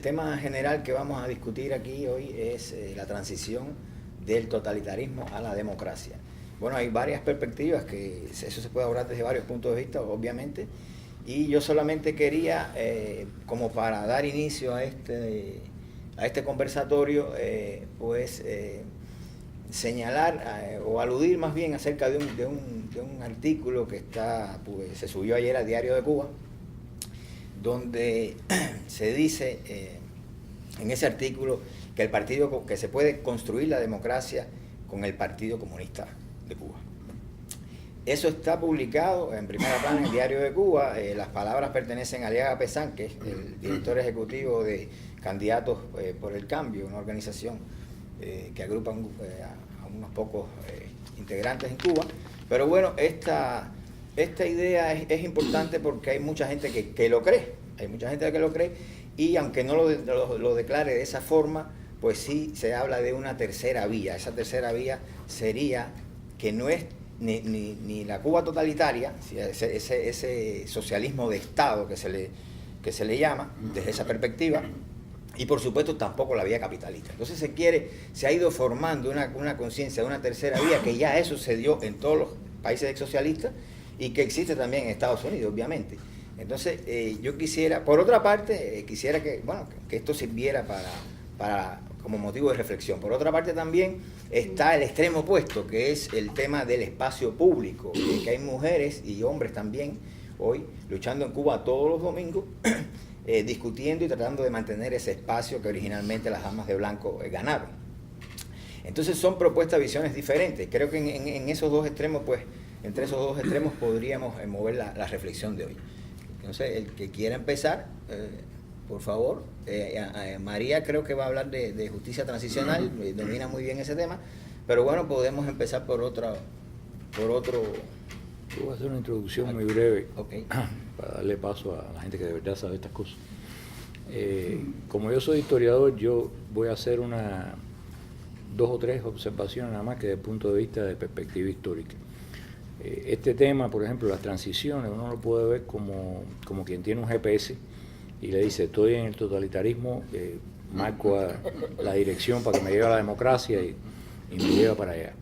tema general que vamos a discutir aquí hoy es la transición del totalitarismo a la democracia. Bueno, hay varias perspectivas, que eso se puede abordar desde varios puntos de vista, obviamente, y yo solamente quería, como para dar inicio a este conversatorio, señalar o aludir más bien acerca de un artículo que se subió ayer al Diario de Cuba, donde se dice en ese artículo que se puede construir la democracia con el Partido Comunista de Cuba. Eso está publicado en primera plana en el Diario de Cuba. Las palabras pertenecen a Aliaga Pesán, que es el director ejecutivo de Candidatos por el Cambio, una organización que agrupa a unos pocos integrantes en Cuba. Pero bueno, esta idea es importante porque hay mucha gente que lo cree, y aunque no lo declare de esa forma, pues sí se habla de una tercera vía. Esa tercera vía sería que no es ni la Cuba totalitaria, ese socialismo de Estado que se le llama desde esa perspectiva, y por supuesto tampoco la vía capitalista. Entonces se ha ido formando una conciencia de una tercera vía, que ya eso se dio en todos los países socialistas y que existe también en Estados Unidos, obviamente. Entonces yo quisiera, por otra parte, que esto sirviera para como motivo de reflexión. Por otra parte también está el extremo opuesto, que es el tema del espacio público, que hay mujeres y hombres también hoy luchando en Cuba todos los domingos, discutiendo y tratando de mantener ese espacio que originalmente las damas de blanco ganaron. Entonces son propuestas, visiones diferentes. Creo que en esos dos extremos, entre esos dos extremos podríamos mover la reflexión de hoy. Entonces, el que quiera empezar, por favor. María creo que va a hablar de justicia transicional, domina muy bien ese tema, pero bueno, podemos empezar por otro. Yo voy a hacer una introducción muy breve, para darle paso a la gente que de verdad sabe estas cosas. Como yo soy historiador, yo voy a hacer dos o tres observaciones nada más, que desde el punto de vista de perspectiva histórica. Este tema, por ejemplo, las transiciones, uno lo puede ver como quien tiene un GPS y le dice: estoy en el totalitarismo, marco la dirección para que me lleve a la democracia y me lleva para allá.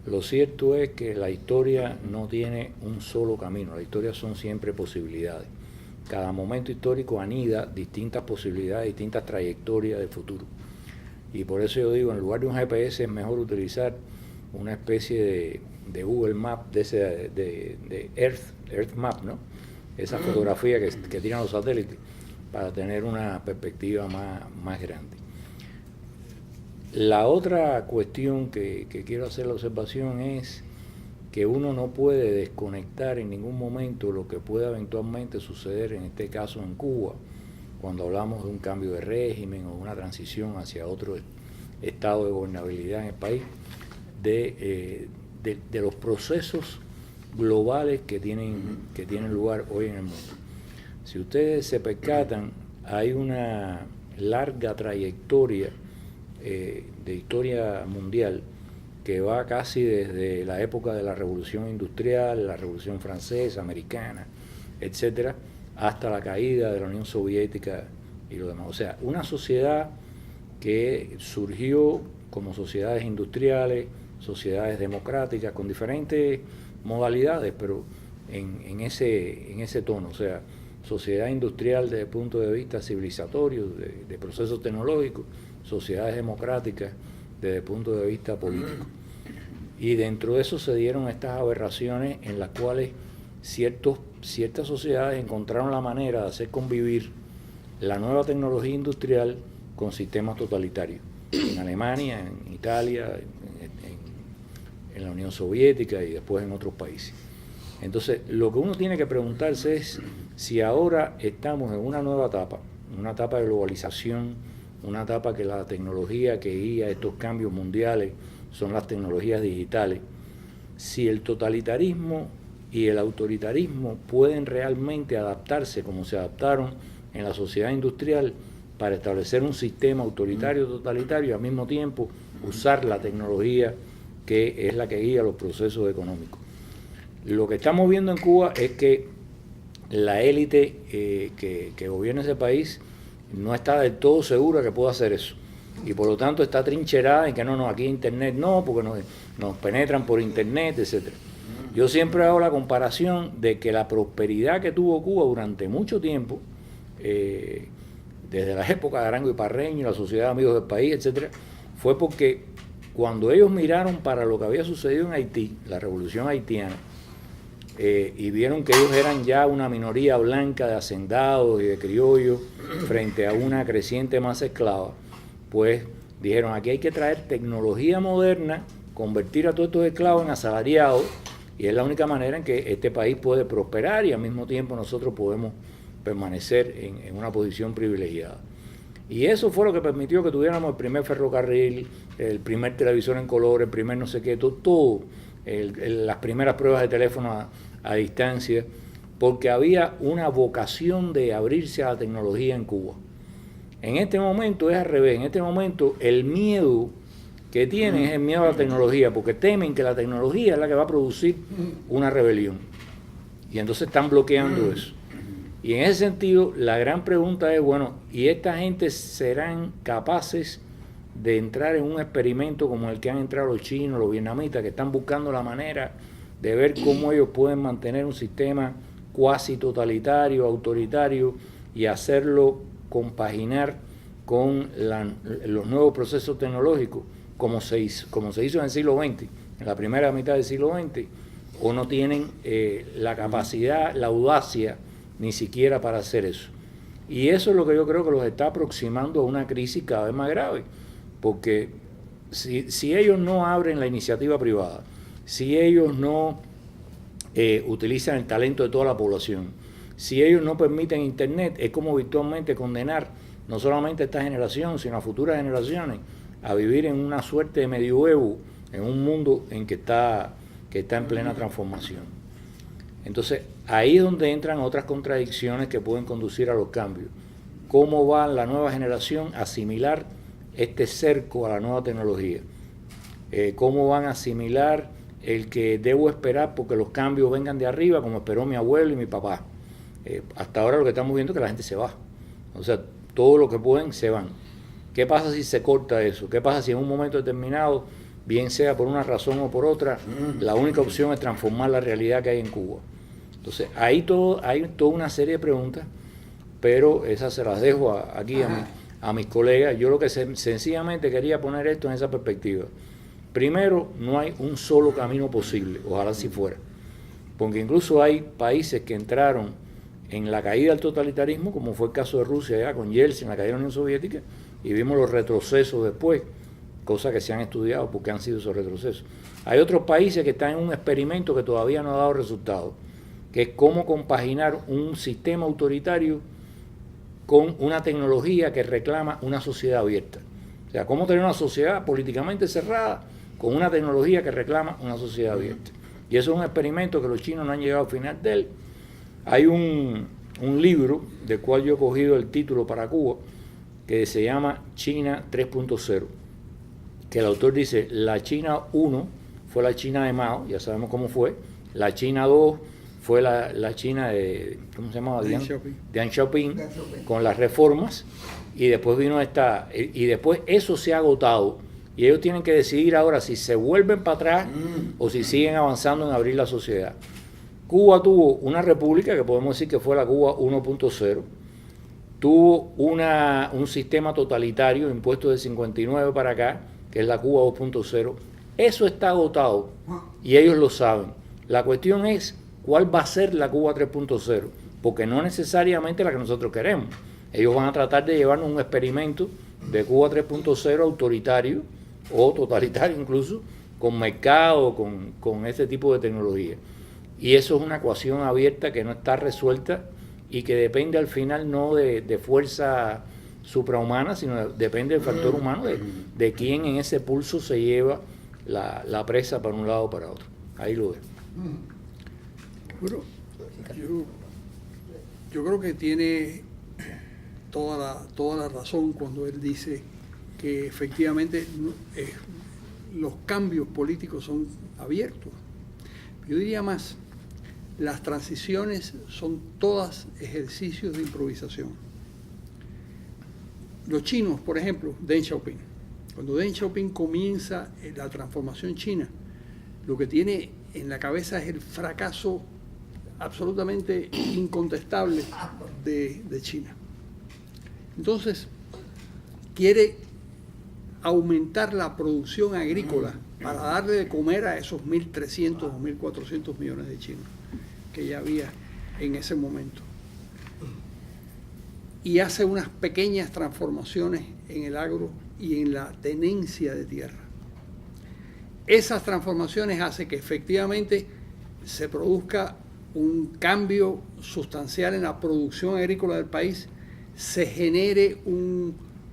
Lo cierto es que la historia no tiene un solo camino, la historia son siempre posibilidades. Cada momento histórico anida distintas posibilidades, distintas trayectorias del futuro. Y por eso yo digo, en lugar de un GPS es mejor utilizar una especie de Google Map, de Earth Map, ¿no? Esa fotografía que tiran los satélites, para tener una perspectiva más grande. La otra cuestión que quiero hacer la observación es que uno no puede desconectar en ningún momento lo que pueda eventualmente suceder, en este caso en Cuba, cuando hablamos de un cambio de régimen o una transición hacia otro estado de gobernabilidad en el país, de los procesos globales que tienen lugar hoy en el mundo. Si ustedes se percatan, hay una larga trayectoria de historia mundial que va casi desde la época de la Revolución Industrial, la Revolución Francesa, Americana, etcétera, hasta la caída de la Unión Soviética y lo demás. O sea, una sociedad que surgió como sociedades industriales, sociedades democráticas, con diferentes modalidades, pero en ese tono. O sea, sociedad industrial desde el punto de vista civilizatorio, de procesos tecnológicos, sociedades democráticas desde el punto de vista político. Y dentro de eso se dieron estas aberraciones en las cuales ciertas sociedades encontraron la manera de hacer convivir la nueva tecnología industrial con sistemas totalitarios. En Alemania, en Italia, en la Unión Soviética y después en otros países. Entonces, lo que uno tiene que preguntarse es si ahora estamos en una nueva etapa, una etapa de globalización, una etapa que la tecnología que guía estos cambios mundiales son las tecnologías digitales, si el totalitarismo y el autoritarismo pueden realmente adaptarse como se adaptaron en la sociedad industrial para establecer un sistema autoritario totalitario y al mismo tiempo usar la tecnología que es la que guía los procesos económicos. Lo que estamos viendo en Cuba es que la élite que gobierna ese país no está del todo segura que pueda hacer eso. Y por lo tanto está trincherada en que no, aquí Internet no, porque nos penetran por Internet, etcétera. Yo siempre hago la comparación de que la prosperidad que tuvo Cuba durante mucho tiempo, desde la época de Arango y Parreño, la Sociedad de Amigos del País, etcétera, fue porque cuando ellos miraron para lo que había sucedido en Haití, la revolución haitiana, y vieron que ellos eran ya una minoría blanca de hacendados y de criollos frente a una creciente masa esclava, pues dijeron, aquí hay que traer tecnología moderna, convertir a todos estos esclavos en asalariados, y es la única manera en que este país puede prosperar y al mismo tiempo nosotros podemos permanecer en una posición privilegiada. Y eso fue lo que permitió que tuviéramos el primer ferrocarril, el primer televisor en color, el primer no sé qué, todo las primeras pruebas de teléfono a distancia, porque había una vocación de abrirse a la tecnología en Cuba. En este momento es al revés, en este momento el miedo que tienen es el miedo a la tecnología, porque temen que la tecnología es la que va a producir una rebelión. Y entonces están bloqueando eso. Y en ese sentido, la gran pregunta es, bueno, ¿y esta gente serán capaces de entrar en un experimento como el que han entrado los chinos, los vietnamitas, que están buscando la manera de ver cómo ellos pueden mantener un sistema cuasi totalitario, autoritario, y hacerlo compaginar con los nuevos procesos tecnológicos, como se hizo en el siglo XX, en la primera mitad del siglo XX, o no tienen la capacidad, la audacia, ni siquiera para hacer eso? Y eso es lo que yo creo que los está aproximando a una crisis cada vez más grave, porque si ellos no abren la iniciativa privada, si ellos no utilizan el talento de toda la población, si ellos no permiten Internet, es como virtualmente condenar no solamente a esta generación, sino a futuras generaciones a vivir en una suerte de medioevo, en un mundo en que está en plena transformación. Entonces, ahí es donde entran otras contradicciones que pueden conducir a los cambios. ¿Cómo va la nueva generación a asimilar este cerco a la nueva tecnología? ¿Cómo van a asimilar el que debo esperar porque los cambios vengan de arriba, como esperó mi abuelo y mi papá? Hasta ahora lo que estamos viendo es que la gente se va. O sea, todo lo que pueden se van. ¿Qué pasa si se corta eso? ¿Qué pasa si en un momento determinado, bien sea por una razón o por otra, la única opción es transformar la realidad que hay en Cuba? Entonces, hay toda una serie de preguntas, pero esas se las dejo aquí a mis colegas. Yo lo que sencillamente quería poner esto en esa perspectiva. Primero, no hay un solo camino posible, ojalá si fuera, porque incluso hay países que entraron en la caída del totalitarismo, como fue el caso de Rusia ya con Yeltsin, en la caída de la Unión Soviética, y vimos los retrocesos después, cosas que se han estudiado porque han sido esos retrocesos. Hay otros países que están en un experimento que todavía no ha dado resultados, que es cómo compaginar un sistema autoritario con una tecnología que reclama una sociedad abierta. O sea, cómo tener una sociedad políticamente cerrada con una tecnología que reclama una sociedad abierta. Y eso es un experimento que los chinos no han llegado al final de él. Hay un libro del cual yo he cogido el título para Cuba, que se llama China 3.0, que el autor dice, la China 1 fue la China de Mao, ya sabemos cómo fue, la China 2 fue la China de, ¿cómo se llamaba? Deng Xiaoping, con las reformas, y después vino y después eso se ha agotado, y ellos tienen que decidir ahora si se vuelven para atrás o si siguen avanzando en abrir la sociedad. Cuba tuvo una república, que podemos decir que fue la Cuba 1.0, tuvo un sistema totalitario impuesto de 59 para acá, que es la Cuba 2.0. Eso está agotado y ellos lo saben. La cuestión es cuál va a ser la Cuba 3.0, porque no necesariamente la que nosotros queremos. Ellos van a tratar de llevarnos un experimento de Cuba 3.0 autoritario o totalitario incluso, con mercado, con este tipo de tecnología. Y eso es una ecuación abierta que no está resuelta y que depende al final no de fuerza suprahumana, sino depende del factor humano, de quién en ese pulso se lleva la presa para un lado o para otro. Ahí lo dejo. Bueno, yo creo que tiene toda la razón cuando él dice que efectivamente los cambios políticos son abiertos. Yo diría más, las transiciones son todas ejercicios de improvisación. Los chinos, por ejemplo, Deng Xiaoping. Cuando Deng Xiaoping comienza la transformación china, lo que tiene en la cabeza es el fracaso absolutamente incontestable de China. Entonces, quiere aumentar la producción agrícola para darle de comer a esos 1.300 o 1.400 millones de chinos que ya había en ese momento. Y hace unas pequeñas transformaciones en el agro y en la tenencia de tierra. Esas transformaciones hacen que efectivamente se produzca un cambio sustancial en la producción agrícola del país, se genere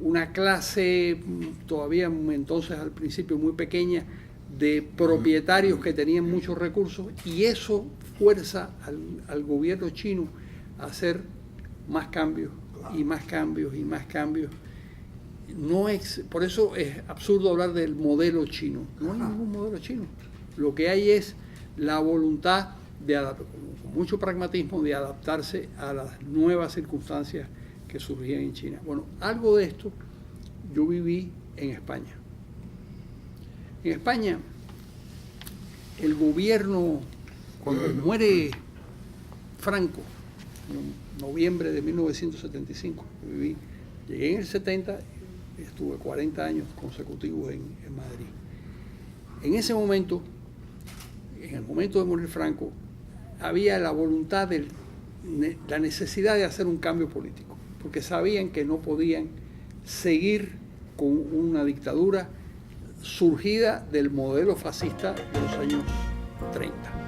una clase todavía entonces al principio muy pequeña de propietarios que tenían muchos recursos, y eso fuerza al gobierno chino a hacer más cambios y más cambios y más cambios. Por eso es absurdo hablar del modelo chino. No hay ningún modelo chino. Lo que hay es la voluntad con mucho pragmatismo de adaptarse a las nuevas circunstancias que surgían en China. Bueno, algo de esto yo viví en España. En España, el gobierno, cuando muere Franco, en noviembre de 1975, llegué en el 70, estuve 40 años consecutivos en Madrid. En ese momento, en el momento de morir Franco, había la voluntad, la necesidad de hacer un cambio político, porque sabían que no podían seguir con una dictadura surgida del modelo fascista de los años 30.